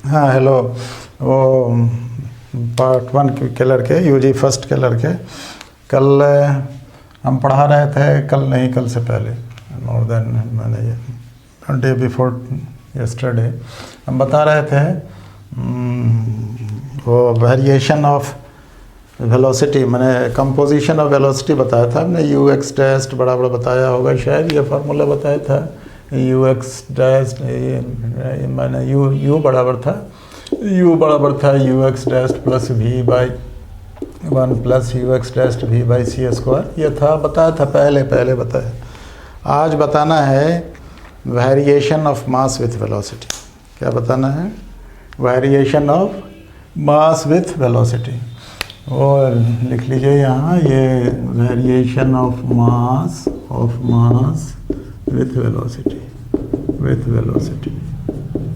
हाँ हेलो। वो पार्ट 1 के लड़के यूजी फर्स्ट के लड़के कल हम पढ़ा रहे थे, कल नहीं कल से पहले, मोर देन मैंने डे बिफोर यस्टरडे हम बता रहे थे वो वेरिएशन ऑफ वेलोसिटी, मैंने कंपोजिशन ऑफ वेलोसिटी बताया था हमने। यू एक्स टेस्ट बड़ा बताया होगा शायद, ये फार्मूला बताया था। यू एक्स डैश मैंने यू बराबर था u x dash plus v by 1 plus u x dash v by C square. ये था बताया था पहले बताया। आज बताना है variation of mass with velocity. क्या बताना है? Variation of mass with velocity. और लिख लीजिए यहाँ, ये variation of mass with velocity.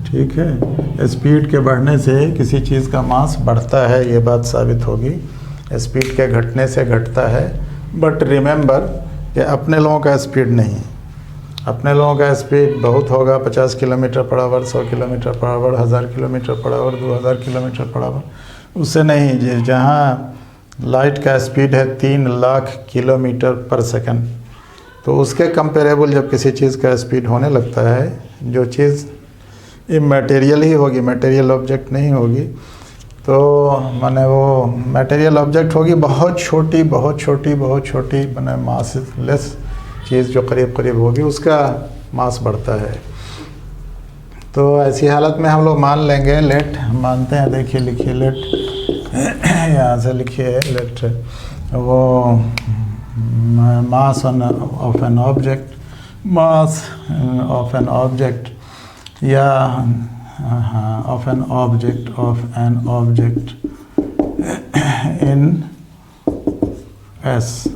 ठीक है। स्पीड के बढ़ने से किसी चीज़ का मास बढ़ता है, ये बात साबित होगी। स्पीड के घटने से घटता है। बट रिमेंबर कि अपने लोगों का स्पीड नहीं, अपने लोगों का स्पीड बहुत होगा, 50 kilometre per hour, 100 kilometre per hour, 1000 kilometre per hour, 2000 kilometre per hour, उससे नहीं। जहाँ लाइट का स्पीड है 3 लाख किलोमीटर पर सेकंड, तो उसके कंपेरेबल जब किसी चीज़ का स्पीड होने लगता है, जो चीज़ इमैटेरियल ही होगी, मटेरियल ऑब्जेक्ट नहीं होगी, तो माने वो मटेरियल ऑब्जेक्ट होगी, बहुत छोटी माने मास लेस चीज़ जो करीब होगी, उसका मास बढ़ता है। तो ऐसी हालत में हम लोग मान लेंगे, लेट हम मानते हैं, देखिए लिखिए लेट, यहाँ से लिखिए लेट वो मास ऑफ एन ऑब्जेक्ट या of an object in S,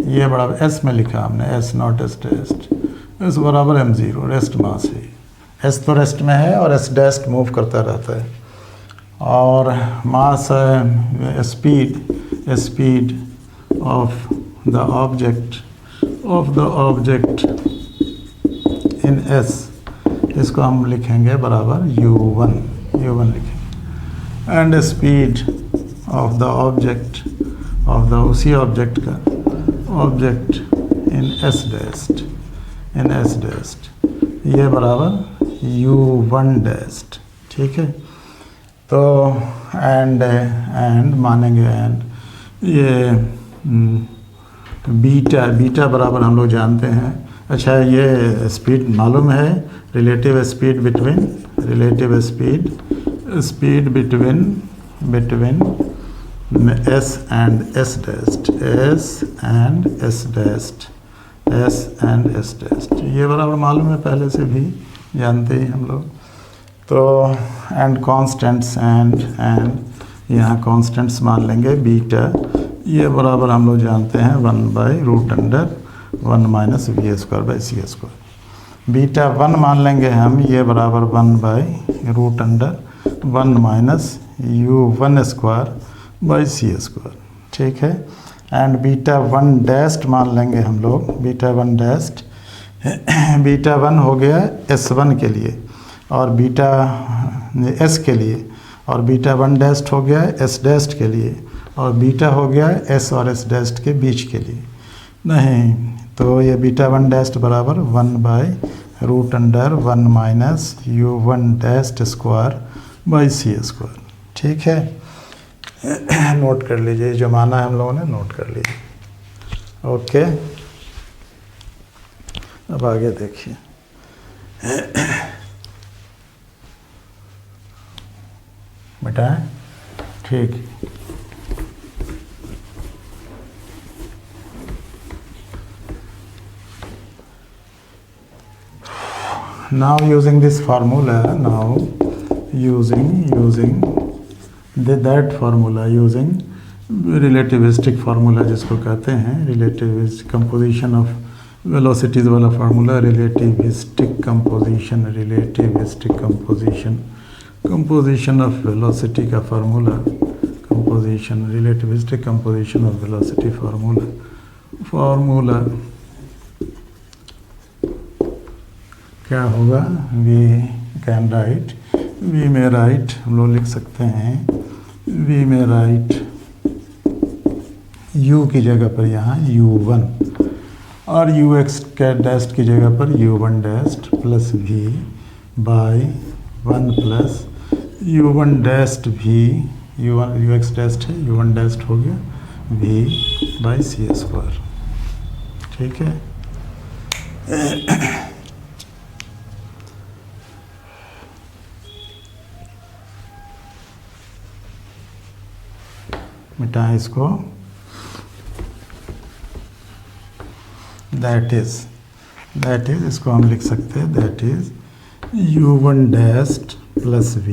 ये बराबर एस में लिखा हमने, S not S test, S बराबर m0, रेस्ट मास है। एस तो रेस्ट में है और एस डेस्ट मूव करता रहता है। और mass speed of the object in S, इसको हम लिखेंगे बराबर u1 लिखेंगे। And speed of the object उसी ऑब्जेक्ट का ऑब्जेक्ट इन एस डेस्ट, ये बराबर u1 डेस्ट। ठीक है। तो एंड मानेंगे, एंड ये बीटा बराबर हम लोग जानते हैं। अच्छा, ये स्पीड मालूम है, relative speed between S and S dash, ये बराबर मालूम है, पहले से भी जानते ही हम लोग। तो एंड कॉन्स्टेंट्स, एंड यहाँ कॉन्स्टेंट्स मान लेंगे। बीटा ये बराबर हम लोग जानते हैं 1/√1 minus v square by C square. Beta 1 मान लेंगे हम, ये बराबर 1/√1 minus u1 square by C square. ठीक है। एंड बीटा 1 डैस्ट मान लेंगे हम लोग, बीटा 1 हो गया S1 के लिए और बीटा S के लिए, और बीटा 1 डैस्ट हो गया S डैस्ट के लिए, और बीटा हो गया S और S डैस्ट के बीच के लिए। नहीं, तो ये बीटा 1 डैस्ट बराबर 1/√1 minus u1 dash square by C square. ठीक है। नोट कर लीजिए, जो माना है हम लोगों ने, नोट कर लीजिए। ओके, अब आगे देखिए। बेटा ठीक। Now using this formula, that formula, using relativistic formula जिसको कहते हैं, relativistic composition of velocities वाला formula, relativistic composition of velocity का formula, relativistic composition of velocity formula क्या होगा, वी कैन राइट, वी में राइट हम लोग लिख सकते हैं, वी में राइट u की जगह पर यहाँ u1 और ux के डैस्ट की जगह पर u1 dash plus v by 1 plus u1 dash v, u1 ux dashed है, u1 डैस्ट हो गया v बाई सी स्क्वायर। ठीक है, मिटाएं इसको। दैट इज इसको हम लिख सकते हैं, that is u1 dash plus v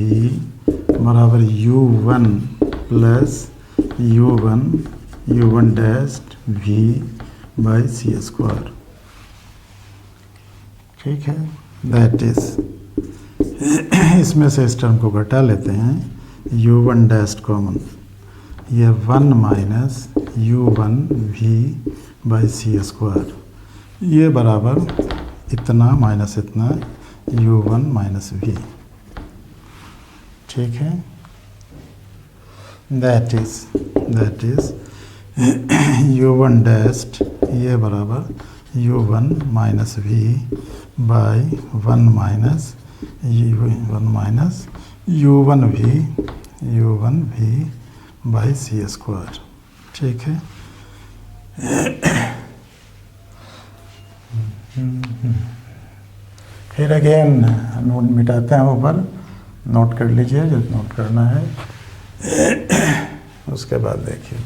बराबर u1 plus u1 dash v by C square. ठीक है, दैट इज इसमें से इस टर्म को घटा लेते हैं, u1 डैस्ट कॉमन, ये 1 minus u1 v by C square, ये बराबर इतना माइनस इतना u1 माइनस v। ठीक है, दैट इज u1 डैस्ट ये बराबर u1 minus v by 1 minus u1 v by C square. ठीक है, फिर अगेन नोट मिटाते हैं ऊपर, नोट कर लीजिए जो नोट करना है, उसके बाद देखिए।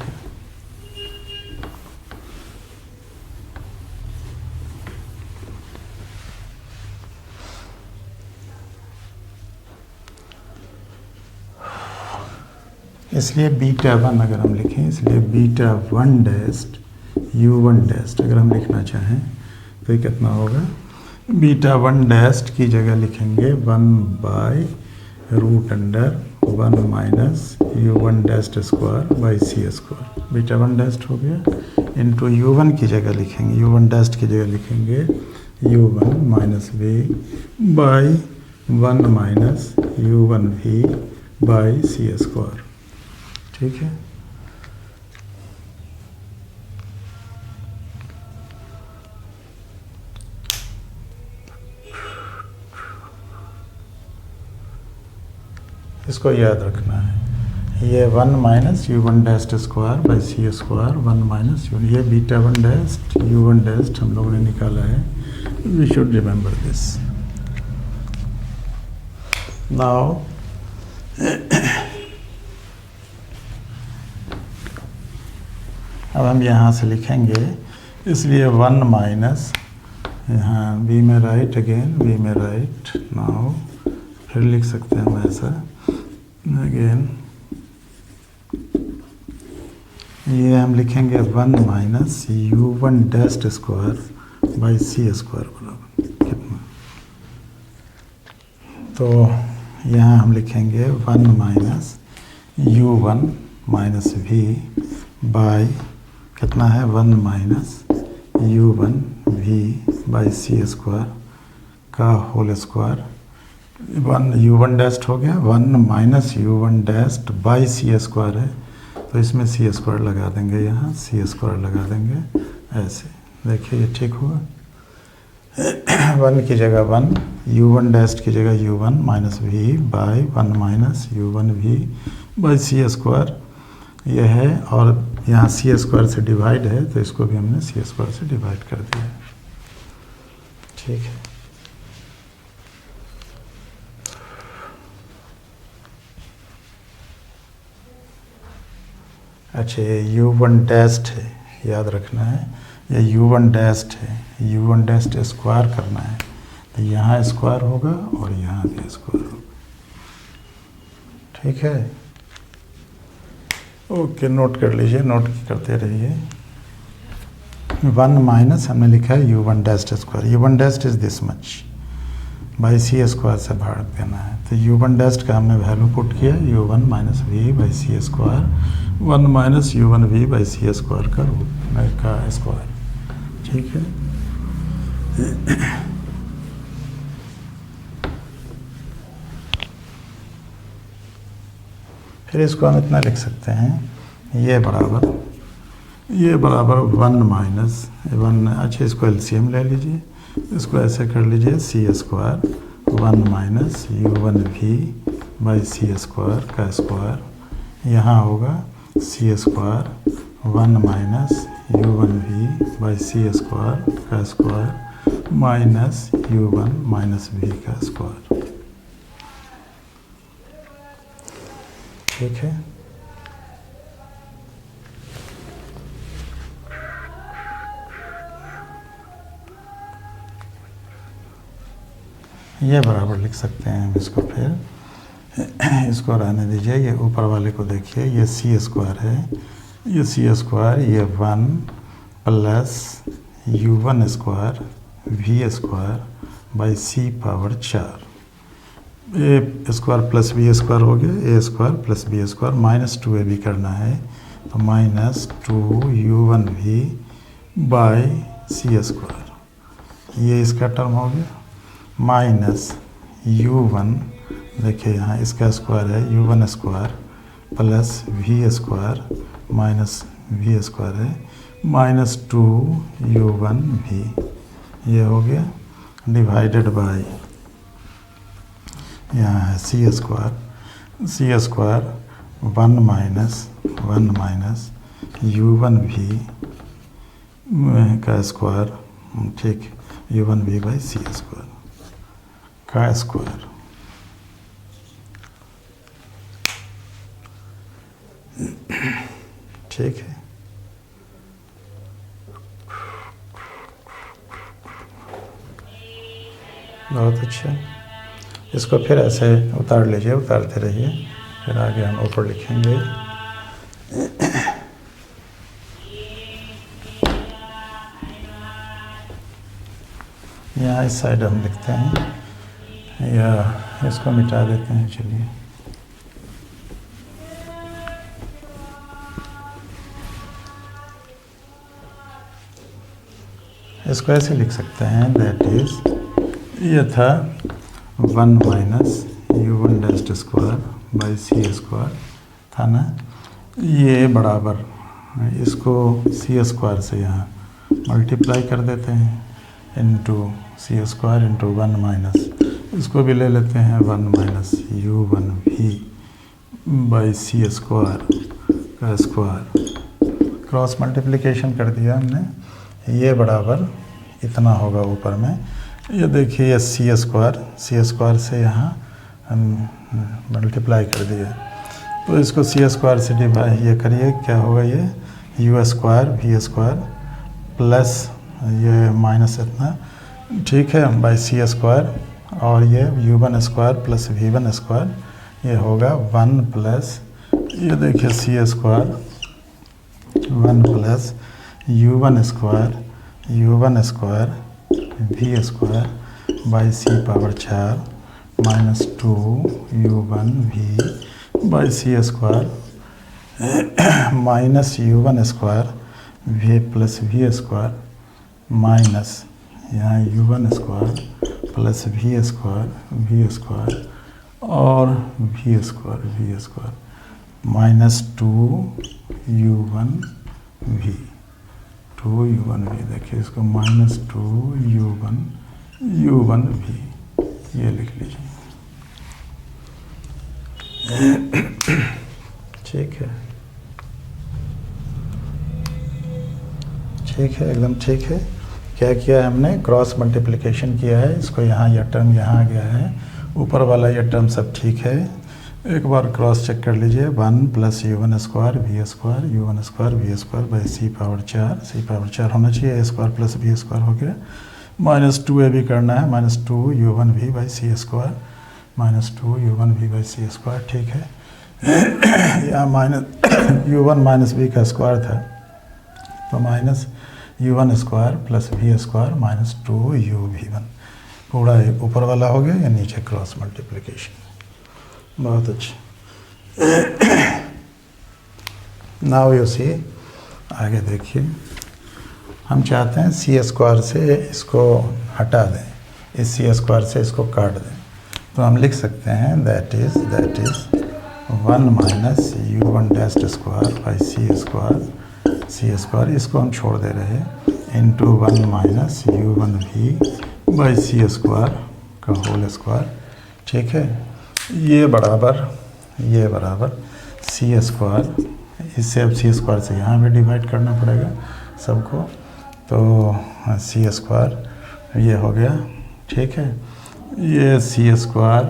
इसलिए β1 अगर हम लिखें, इसलिए β1 डैस्ट u1 डैस्ट अगर हम लिखना चाहें तो ये कितना होगा, β1 डैस्ट की जगह लिखेंगे 1 by root under 1 minus u1 dash square by C square. β1 dash हो गया, इंटू u1 की जगह लिखेंगे, u1 डैस्ट की जगह लिखेंगे u1 minus v by 1 minus u1 v by C square. ठीक है, इसको याद रखना है, ये 1 minus u1 dash square by C square, 1 minus u, ये β1 डैस्ट u1 डैस्ट हम लोगों ने निकाला है, we should remember this. Now अब हम यहाँ से लिखेंगे, इसलिए 1 माइनस यहाँ v में राइट, अगेन v में राइट, नाउ फिर लिख सकते हैं हम ऐसा, अगेन ये हम लिखेंगे 1 minus u1 dash square by C square बराबर कितना, तो यहाँ हम लिखेंगे 1 minus u1 minus v by कितना है 1 minus u1 v by C square का होल स्क्वायर, 1 u1 डैस्ट हो गया, 1 minus u1 dash by C square है, तो इसमें सी स्क्वायर लगा देंगे, यहाँ सी स्क्वायर लगा देंगे ऐसे। देखिए ये ठीक हुआ, 1 की जगह 1, u1 डैस्ट की जगह u1 minus v by 1 minus u1 v by C square ये है, और यहाँ सी स्क्वायर से डिवाइड है तो इसको भी हमने सी स्क्वायर से डिवाइड कर दिया। ठीक है, अच्छा ये u1 डैस्ट है, याद रखना है, ये u1 डैस्ट है, u1 डैस्ट स्क्वायर करना है, तो यहाँ स्क्वायर होगा और यहाँ भी स्क्वायर होगा। ठीक है, ओके, नोट कर लीजिए, नोट करते रहिए। 1 माइनस हमने लिखा है u1 dash square, u1 dash is this much by C square से भाग देना है, तो u1 डैस्ट का हमने वैल्यू पुट किया u1 minus v by C square, 1 minus u1 v by C square का स्क्वायर। ठीक है, फिर इसको हम इतना लिख सकते हैं, ये बराबर 1 माइनस 1। अच्छा, इसको एलसीएम ले लीजिए, इसको ऐसे कर लीजिए, C square 1 minus u1v by C square का स्क्वायर। यहाँ होगा C square 1 minus u1v by C square का square minus u1 minus v का स्क्वायर। ठीक है, ये बराबर लिख सकते हैं हम इसको। फिर इसको रहने दीजिए, ये ऊपर वाले को देखिए, ये सी स्क्वायर है, ये सी स्क्वायर, ये 1 plus u1 square v square by C power 4। A square plus B square हो गया, A square plus B square, minus 2ab करना है तो minus 2u1v by C square, ये इसका टर्म हो गया, माइनस u1, देखिए यहाँ इसका स्क्वायर है u1 square plus v square minus v square है, माइनस 2u1v, ये हो गया, डिवाइडेड बाय यहाँ है सी स्क्वायर 1 माइनस u1v का स्क्वायर, ठीक, u1v बाई सी स्क्वायर का स्क्वायर। ठीक है, बहुत अच्छा। इसको फिर ऐसे उतार लीजिए, उतारते रहिए, फिर आगे हम ऊपर लिखेंगे। यहाँ इस साइड हम लिखते हैं, या इसको मिटा देते हैं, चलिए। इसको ऐसे लिख सकते हैं, दैट इज, ये था 1 minus u1 dash square by C square था ना, ये बराबर, इसको सी स्क्वायर से यहाँ मल्टीप्लाई कर देते हैं into c square into 1 minus, इसको भी ले लेते हैं 1 minus u1v by C square का स्क्वायर, क्रॉस मल्टीप्लिकेशन कर दिया हमने, ये बराबर इतना होगा ऊपर में। ये देखिए, ये सी स्क्वायर से यहाँ हम मल्टीप्लाई कर दिए, तो इसको सी स्क्वायर से डिवाइड ये करिए, क्या होगा, ये u square v square plus ये माइनस इतना, ठीक है, बाई सी स्क्वायर, और ये u1 square plus v1 square, ये होगा 1 प्लस, ये देखिए C square 1 plus u1 square v square by C power 4 minus 2u1v by C square minus u1 square v plus v square minus यहाँ u1 square plus v square और v square minus 2u1v, देखिए इसको minus 2u1v, ये लिख लीजिए। ठीक है, एकदम ठीक है। क्या किया है हमने, क्रॉस मल्टीप्लिकेशन किया है, इसको यहाँ यह टर्म यहाँ आ गया है, ऊपर वाला यह टर्म सब ठीक है। एक बार क्रॉस चेक कर लीजिए, 1 plus u1 square v square u1 square v square by C power 4 होना चाहिए, a square plus v square हो गया, माइनस 2ab करना है, minus 2u1v by C square, minus 2u1v by C square, ठीक है। यहाँ माइनस u1 माइनस v का स्क्वायर था, तो minus u1 square plus v square minus 2uv1, पूरा ऊपर वाला हो गया, या नीचे क्रॉस मल्टीप्लिकेशन। बहुत अच्छा। नाउ यू सी, आगे देखिए, हम चाहते हैं सी स्क्वायर से इसको हटा दें, इस सी स्क्वायर से इसको काट दें, तो हम लिख सकते हैं that is 1 minus u one dash square by C square, इसको हम छोड़ दे रहे हैं, into 1 minus u one v by C square का होल स्क्वायर। ठीक है, ये बराबर सी स्क्वायर, इससे अब सी स्क्वायर से यहाँ भी डिवाइड करना पड़ेगा सबको, तो सी स्क्वायर ये हो गया। ठीक है, ये सी स्क्वायर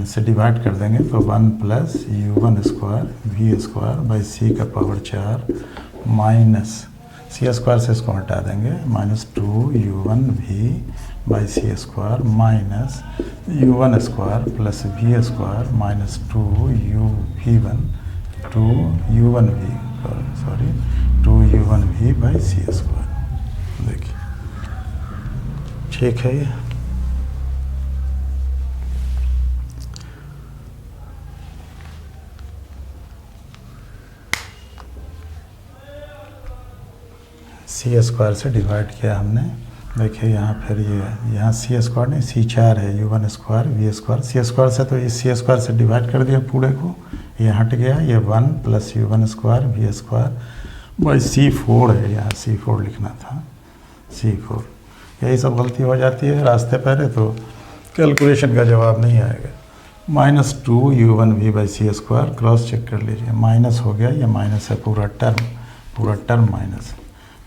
से डिवाइड कर देंगे तो 1 plus you one square we square by C का पावर 4 माइनस सी स्क्वायर से इसको हटा देंगे, minus 2 u one v by C square minus u one square plus v square minus 2 u one v by C square. देखिए ठीक है ये। C square से डिवाइड किया हमने, देखिए यहाँ फिर ये यहाँ सी स्क्वायर नहीं सी 4 है, u one square we square, c square से तो इस सी स्क्वायर से डिवाइड कर दिया पूरे को, ये हट गया, ये 1 plus you one square we square by C 4 है, यहाँ सी 4 लिखना था, सी 4। यही सब गलती हो जाती है रास्ते पहले, तो कैलकुलेशन का जवाब नहीं आएगा। Minus 2 u one v by C square, cross check कर लीजिए, माइनस हो गया, ये माइनस है पूरा टर्म माइनस है।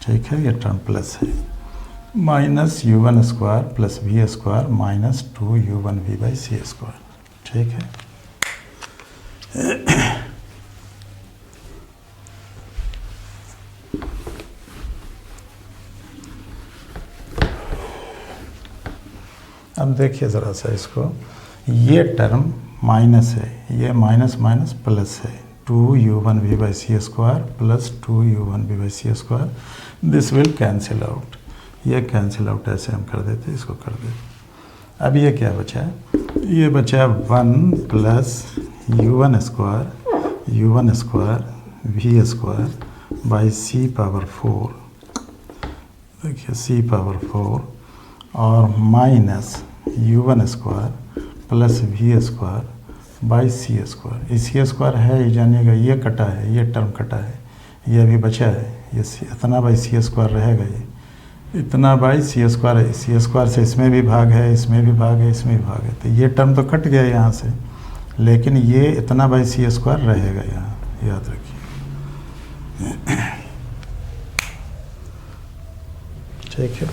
ठीक है, ये टर्म प्लस है, minus u one square plus v square minus 2 u one v by C square. ठीक है, अब देखिए ज़रा सा इसको, ये टर्म माइनस है, ये माइनस माइनस प्लस है, 2 u one v by C square plus 2 u one v by C square, this will cancel out, ये कैंसिल आउट ऐसे हम कर देते, इसको कर देते। अब ये क्या बचा है, ये बचा 1 plus you one square we square by C power 4, देखिए सी पावर 4 और minus u one square plus v square by C square. ये सी स्क्वायर है, ये जानिएगा, ये कटा है, ये टर्म कटा है, ये अभी बचा है, ये इतना बाई सी स्क्वायर रहेगा, ये इतना बाई सी स्क्वायर है, सी स्क्वायर से इसमें भी भाग है, इसमें भी भाग है, इसमें भी भाग है, तो ये टर्म तो कट गया यहाँ से, लेकिन ये इतना बाई सी स्क्वायर रहेगा यहाँ, याद रखिए। ठीक है,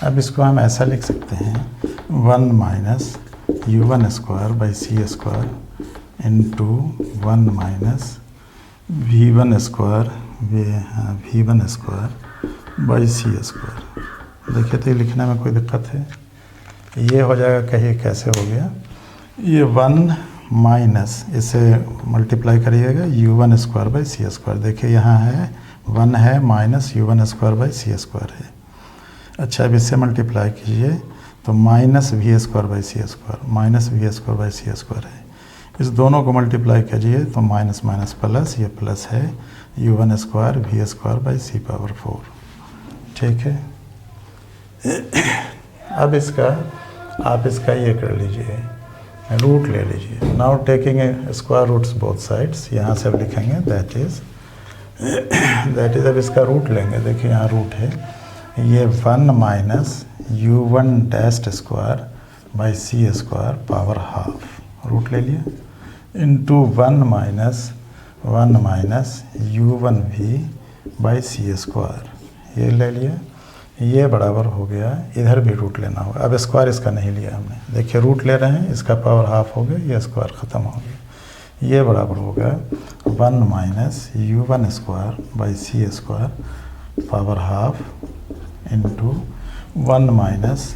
अब इसको हम ऐसा लिख सकते हैं, 1 minus u one square by C square into 1 minus v one square by C square. देखिए तो ये लिखने में कोई दिक्कत है, ये हो जाएगा, कहिए कैसे हो गया, ये 1 माइनस इसे मल्टीप्लाई करिएगा u one square by C square, देखिए यहाँ है 1 है minus u one square by C square है। अच्छा, अब इससे मल्टीप्लाई कीजिए तो minus v square by C square, minus v square by C square है, इस दोनों को मल्टीप्लाई कीजिए तो माइनस माइनस प्लस, ये प्लस है u one square we square by C power 4। ठीक है, अब इसका आप इसका ये कर लीजिए, रूट ले लीजिए। Now taking a square roots both sides, यहाँ से अब लिखेंगे दैट इज़ अब इसका रूट लेंगे, देखिए यहाँ रूट है, ये 1 minus u one dash square by C square power half, root ले लिया, into 1 minus u one v by C square, ये ले लिया, ये बराबर हो गया, इधर भी रूट लेना होगा, अब स्क्वायर इसका नहीं लिया हमने, देखिए रूट ले रहे हैं, इसका पावर हाफ हो गया, ये स्क्वायर ख़त्म हो गया, ये बराबर हो गया 1 minus u one square by C square power half into 1 minus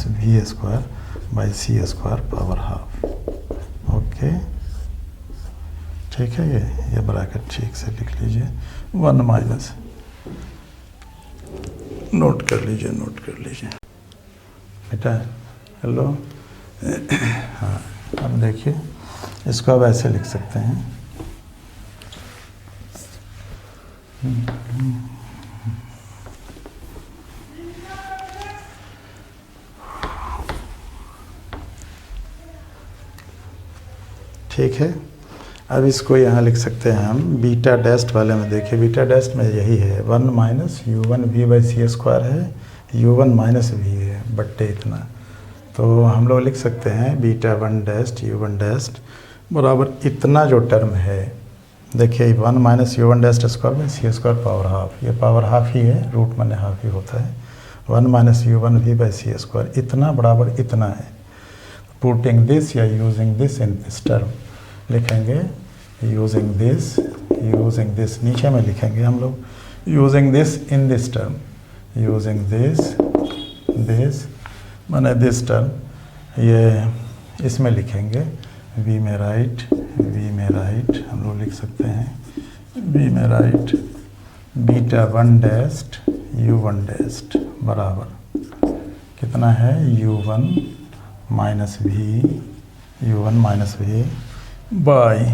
v square by C square power half. Okay, ठीक है, ये ब्रैकेट ठीक से लिख लीजिए, 1 माइनस, नोट कर लीजिए बेटा, हेलो। हाँ, अब देखिए इसको अब ऐसे लिख सकते हैं, ठीक है, अब इसको यहाँ लिख सकते हैं हम बीटा डैस्ट वाले में। देखिए बीटा डैस्ट में यही है 1 minus u one v by C square है, यू वन माइनस वी है बट्टे इतना। तो हम लोग लिख सकते हैं beta one dash u one dash बराबर इतना जो टर्म है। देखिए 1 minus u one dash square by C square power half, ये पावर हाफ ही है, रूट माने हाफ ही होता है। 1 minus u one v by C square इतना बराबर इतना है। पुटिंग दिस या using this in this term लिखेंगे, यूजिंग दिस नीचे में लिखेंगे हम लोग, using this in this term, using this माने दिस टर्म, ये इसमें लिखेंगे v में राइट हम लोग लिख सकते हैं v में right beta one dash u one dash बराबर कितना है u one minus v by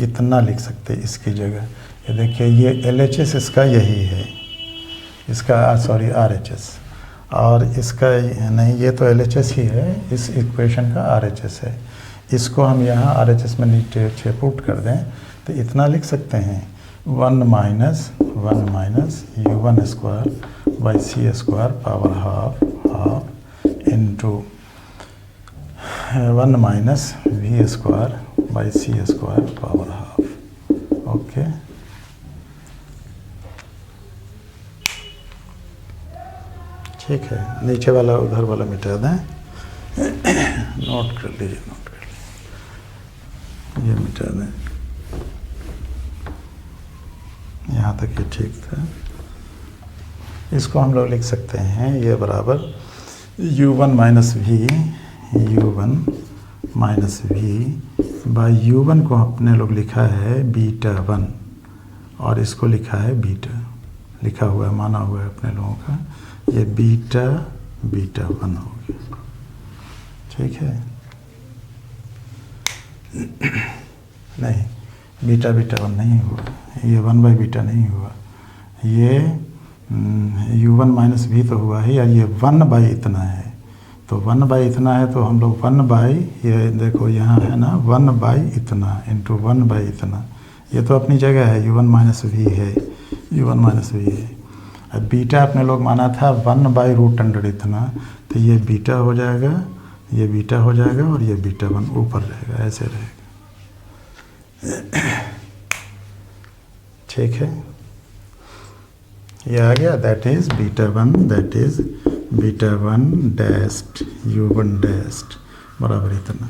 इतना लिख सकते हैं इसकी जगह। ये देखिए ये LHS इसका यही है, इसका सॉरी RHS, और इसका नहीं, ये तो LHS ही है, इस इक्वेशन का RHS है। इसको हम यहाँ RHS में नीचे पुट कर दें तो इतना लिख सकते हैं 1 minus u one square by C square power half into 1 minus v square by C square power half. Okay, ठीक है, नीचे वाला उधर वाला मिटा दें, नोट कर लीजिए, ये मिटा दें, यहाँ तक ये ठीक था। इसको हम लोग लिख सकते हैं ये बराबर u one minus v by u one को अपने लोग लिखा है बीटा वन, और इसको लिखा है बीटा, लिखा हुआ है, माना हुआ है अपने लोगों का, ये बीटा वन हो गया। ठीक है, नहीं बीटा वन नहीं हुआ, ये 1 बाई बीटा नहीं हुआ, ये यू वन माइनस वी तो हुआ ही, और ये 1 बाई इतना है, तो 1 बाई इतना है तो हम लोग 1 बाई, ये देखो यहाँ है ना 1 बाई इतना इंटू 1 बाई इतना, ये तो अपनी जगह है, यू वन माइनस वी है, अब बीटा अपने लोग माना था 1 बाई रूट अंडर इतना, तो ये बीटा हो जाएगा, ये बीटा हो जाएगा, और ये बीटा वन ऊपर रहेगा, ऐसे रहेगा। ठीक है, ये आ गया, that is beta one dash u one dash बराबर इतना,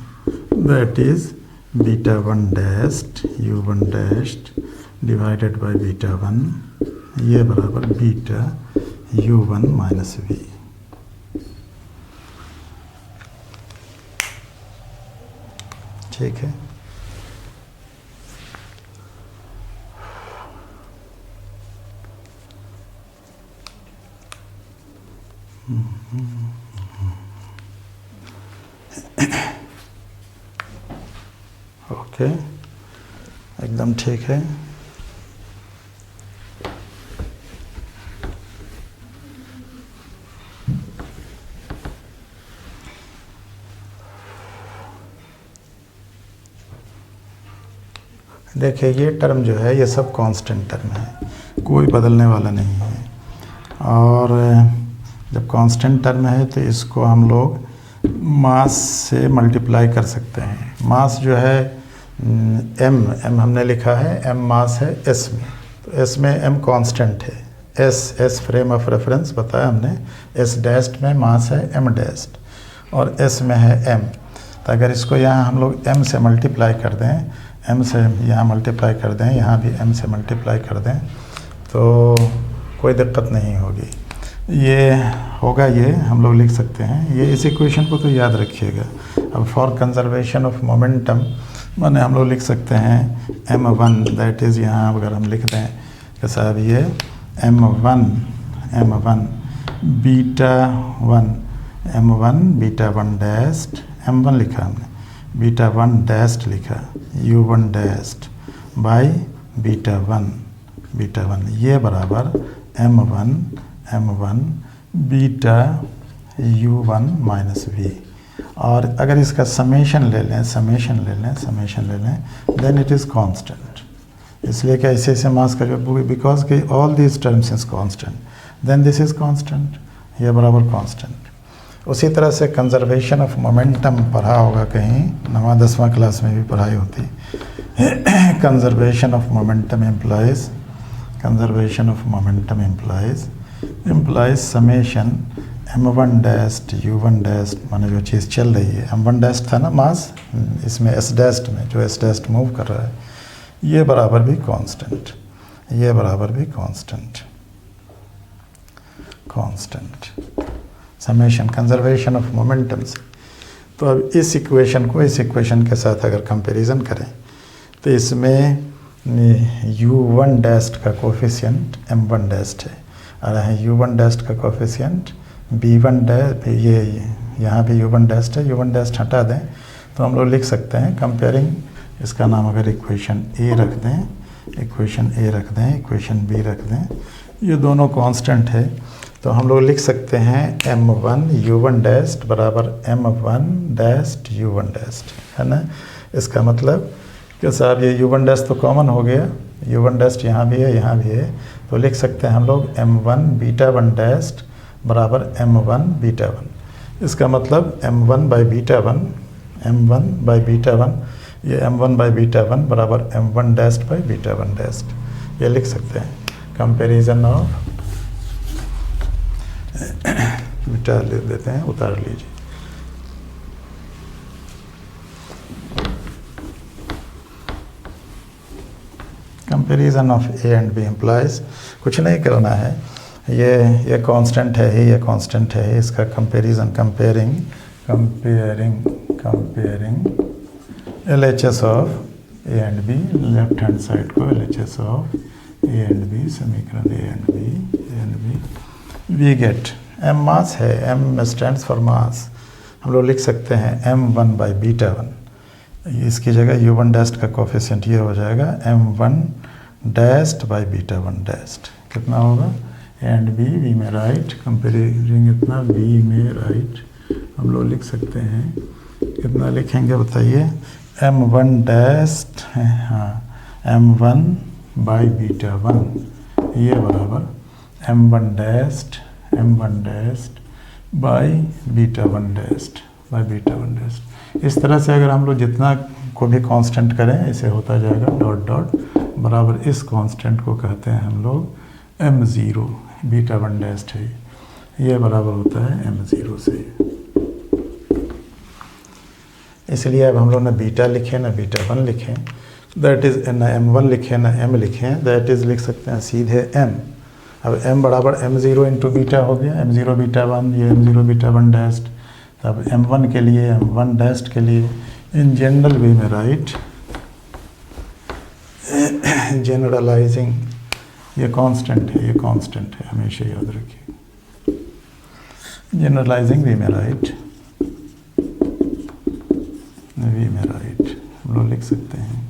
that is beta one dash u one dash divided by beta one, ये बराबर beta u one minus v. ठीक है, ओके, एकदम ठीक है। देखिए ये टर्म जो है ये सब कांस्टेंट टर्म है, कोई बदलने वाला नहीं है, और जब कांस्टेंट टर्म है तो इसको हम लोग मास से मल्टीप्लाई कर सकते हैं। मास जो है m हमने लिखा है, m मास है s में, तो s में m कांस्टेंट है, s फ्रेम ऑफ रेफरेंस बताया हमने, s डैस्ट में मास है m डैस्ट, और s में है m, तो अगर इसको यहाँ हम लोग m से मल्टीप्लाई कर दें, m से यहाँ मल्टीप्लाई कर दें, यहाँ भी m से मल्टीप्लाई कर दें, तो कोई दिक्कत नहीं होगी, ये होगा, ये हम लोग लिख सकते हैं। ये इस इक्वेशन को तो याद रखिएगा। अब फॉर कंजर्वेशन ऑफ मोमेंटम माने हम लोग लिख सकते हैं m1, दैट इज़ यहाँ अगर हम लिख दें कि साहब ये m1 beta one dashed, m1 लिखा हमने, बीटा वन डैस्ट लिखा, u1 dash by beta one beta 1, ये बराबर m1 beta u1 minus v। और अगर इसका समेशन ले लें देन इट इज़ कांस्टेंट। इसलिए कि ऐसे मास का जो बिकॉज कि all these terms is constant, then this is constant, ये बराबर कांस्टेंट। उसी तरह से कंजर्वेशन ऑफ मोमेंटम पढ़ा होगा कहीं, 9वीं-10वीं क्लास में भी पढ़ाई होती। Conservation of momentum implies summation m1 dashed u1 dashed, माने जो चीज़ चल रही है, m1 डैस्ट था ना मास, इसमें s डैस्ट में जो s डैस्ट मूव कर रहा है, ये बराबर भी constant summation conservation of momentum से। तो अब इस इक्वेशन को इस इक्वेशन के साथ अगर कंपैरिजन करें तो इसमें u1 डैस्ट का कोफिशिएंट m1 डैस्ट है, और u1 डैस्ट का कोफिशिएंट b1 डैश, ये यहाँ भी u1 डैस्ट है, u1 डैस्ट हटा दें तो हम लोग लिख सकते हैं कंपेयरिंग, इसका नाम अगर इक्वेशन A रख दें, इक्वेशन B रख दें, ये दोनों कांस्टेंट है, तो हम लोग लिख सकते हैं m1 u1 डैस्ट बराबर m1 डैस्ट u1 डैस्ट, है ना। इसका मतलब कि साहब ये u1 डैस्ट तो कॉमन हो गया, u1 डैस्ट यहाँ भी है, तो लिख सकते हैं हम लोग m1 बीटा 1 डैस्ट बराबर m1 बीटा 1। इसका मतलब m1 बाई बीटा 1, ये m1 बाई बीटा 1 बराबर m1 dashed by beta 1 dashed, ये लिख सकते हैं। कंपैरिजन ऑफ बीटा लिख देते हैं, उतार लीजिए। Comparison of A and B implies, कुछ नहीं करना है, ये कांस्टेंट है ही, ये कांस्टेंट है, इसका comparison comparing LHS of A and B, left hand side को LHS of A and B, समीकरण A and B, we get m mass है, m स्टैंड्स फॉर मास, हम लोग लिख सकते हैं m1 बाई बीटा 1, इसकी जगह u1 डैस्ट का कोफिशिएंट ये हो जाएगा m1 dashed by beta 1 dashed, कितना होगा एंड b में राइट, कंपेयरिंग इतना b में राइट, हम लोग लिख सकते हैं, कितना लिखेंगे बताइए, m1 डैस्ट है, हाँ m1 बाई बीटा 1, ये बराबर m1 dashed by beta 1 dashed. इस तरह से अगर हम लोग जितना को भी कांस्टेंट करें ऐसे होता जाएगा, डॉट डॉट बराबर इस कांस्टेंट को कहते हैं हम लोग m0, बीटा 1 डैस्ट है, ये बराबर होता है m0 से। इसलिए अब हम लोग ना बीटा लिखें ना बीटा 1 लिखें, दैट इज़ ना m1 लिखें ना m लिखें, दैट इज़ लिख सकते हैं सीधे m। अब m बराबर m0 इंटू बीटा हो गया, m0 बीटा 1, ये m0 बीटा 1 डैस्ट, तब m1 के लिए m1 डैस्ट के लिए इन जनरल वे में राइट, जनरलाइजिंग, ये कांस्टेंट है, हमेशा याद रखिए, जनरलाइजिंग वे में राइट, हम लोग लिख सकते हैं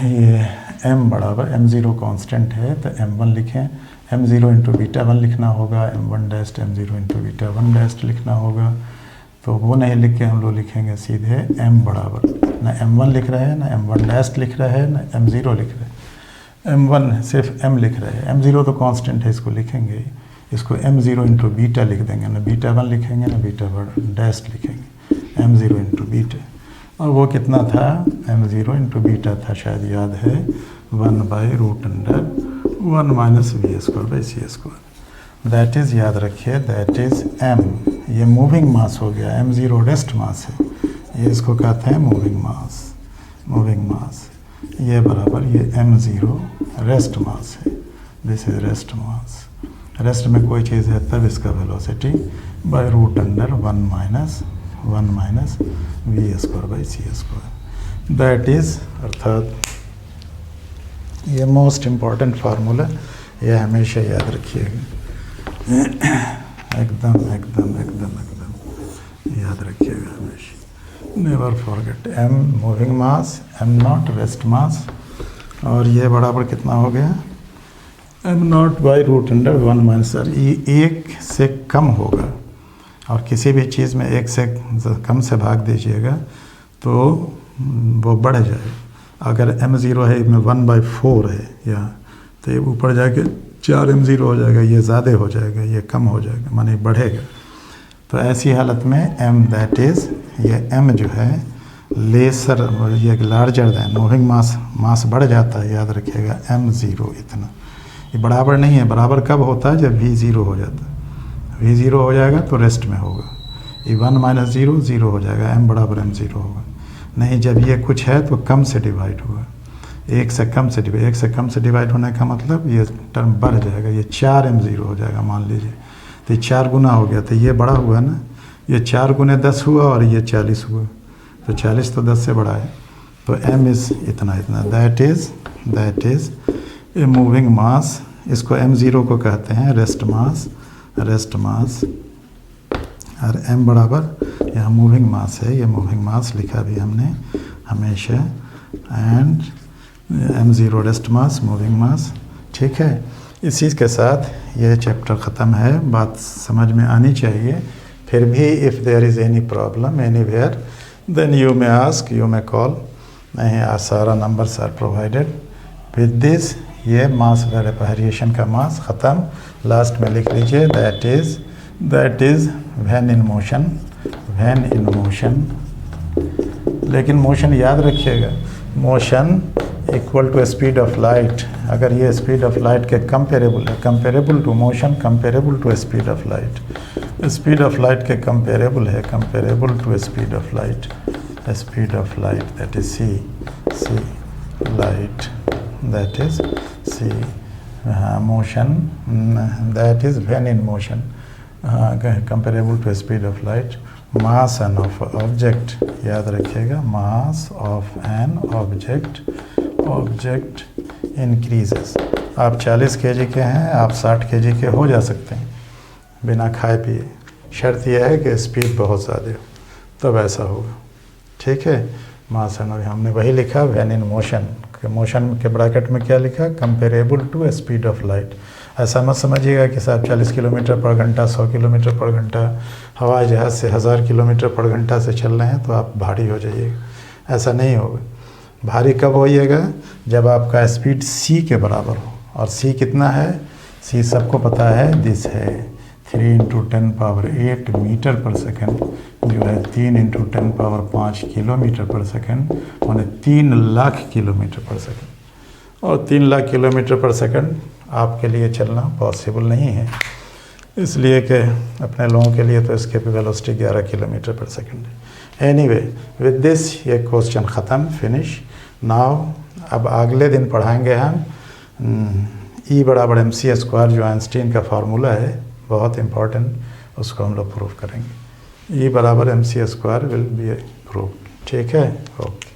ये m बराबर m0 कांस्टेंट है, तो m1 लिखें, m0 इंटू बीटा 1 लिखना होगा, m1 dashed m0 into beta 1 dashed लिखना होगा, तो वो नहीं लिख के हम लोग लिखेंगे सीधे m बराबर, ना m1 लिख रहे हैं ना m1 डैस्ट लिख रहे हैं ना m0 लिख रहे हैं, m1 सिर्फ m लिख रहे हैं, m0 तो कांस्टेंट है, इसको लिखेंगे, इसको m0 इंटू बीटा लिख देंगे, ना बीटा 1 लिखेंगे ना बीटा 1 डैस्ट लिखेंगे, m0 इंटू बीटा, और वो कितना था, m0 इंटू बीटा था, शायद याद है, 1/√1 माइनस v²/c², दैट इज़, याद रखिए, दैट इज़ m, ये मूविंग मास हो गया, m0 रेस्ट मास है, ये इसको कहते हैं मूविंग मास, ये बराबर ये m0 रेस्ट मास है, this is rest mass, rest में कोई चीज़ है तब इसका velocity /√1 minus v²/c², that is, अर्थात ये मोस्ट इम्पॉर्टेंट फार्मूला, ये हमेशा याद रखिएगा, एकदम याद रखिएगा हमेशा, नेवर फॉरगेट, m मूविंग मास, m0 रेस्ट मास, और ये बराबर कितना हो गया, m0/√1 माइनस r। ये 1 से कम होगा, और किसी भी चीज़ में 1 से कम से भाग दीजिएगा तो वो बढ़ जाए। अगर m0 है, इसमें 1/4 है यहाँ, तो ये ऊपर जाके 4m0 हो जाएगा, ये ज़्यादा हो जाएगा, ये कम हो जाएगा, माने बढ़ेगा। तो ऐसी हालत में m दैट इज़, ये m जो है लेसर, ये लार्जर दैन मूविंग मास बढ़ जाता है, याद रखिएगा m0 इतना। ये बराबर नहीं है, बराबर कब होता है, जब v0 हो जाता है। v0 हो जाएगा तो रेस्ट में होगा, ये 1 माइनस 0 0 हो जाएगा, m बराबर m0 होगा। नहीं, जब ये कुछ है तो कम से डिवाइड होगा, 1 से कम से डिवाइड होने का मतलब ये टर्म बढ़ जाएगा, ये 4m0 हो जाएगा मान लीजिए। तो ये 4 गुना हो गया, तो ये बड़ा हुआ ना, ये 4 गुने 10 हुआ और ये 40 हुआ, तो 40 तो 10 से बड़ा है। तो m इज़ इतना दैट इज़ ए मूविंग मास। इसको m0 को कहते हैं रेस्ट मास, और m बराबर यहाँ मूविंग मास है, ये मूविंग मास लिखा भी हमने हमेशा, and m0 rest mass, moving mass. ठीक है, इसी के साथ ये चैप्टर ख़त्म है। बात समझ में आनी चाहिए। फिर भी if there is any problem anywhere then you may ask, you may call. नहीं, सारा numbers are provided with this. ये मास वेरिएशन का मास ख़त्म। लास्ट में लिख लीजिए that is when in motion. लेकिन मोशन याद रखिएगा, motion equal to speed of light. अगर ये स्पीड ऑफ लाइट के कंपेरेबल है, comparable to motion, comparable to speed of light, speed of light के कंपेरेबल है, comparable to speed of light, speed of light that is c light that is c motion that is when in motion, comparable to speed of light. Mass an of object, याद रखिएगा, मास of an object increases. आप 40 kg के हैं, आप 60 kg के हो जा सकते हैं बिना खाए पिए। शर्त यह है कि स्पीड बहुत ज़्यादा हो, तब ऐसा होगा। ठीक है, मास एन, हमने वही लिखा व्हेन इन मोशन, मोशन के ब्रैकेट में क्या लिखा, comparable to speed of light. ऐसा मत समझिएगा कि साहब 40 किलोमीटर पर घंटा, 100 किलोमीटर पर घंटा हवाई जहाज़ से 1000 किलोमीटर पर घंटा से चल रहे हैं तो आप भारी हो जाइएगा। ऐसा नहीं होगा। भारी कब होइएगा, जब आपका स्पीड c के बराबर हो। और c कितना है, c सबको पता है, दिस है 3 × 10⁸ मीटर पर सेकंड, जो है 3 × 10⁵ किलोमीटर पर सेकंड, माने 3 लाख किलोमीटर पर सेकंड। और 3 लाख किलोमीटर पर सेकंड आपके लिए चलना पॉसिबल नहीं है, इसलिए कि अपने लोगों के लिए तो इसके वेलोसिटी 11 किलोमीटर पर सेकंड है। एनीवे, विद दिस ये क्वेश्चन ख़त्म, फिनिश नाउ। अब अगले दिन पढ़ाएंगे हम E बराबर mc² जो आइंस्टीन का फार्मूला है, बहुत इम्पॉर्टेंट, उसको हम लोग प्रूव करेंगे। E बराबर mc² विल बी प्रूव। ठीक है, ओके।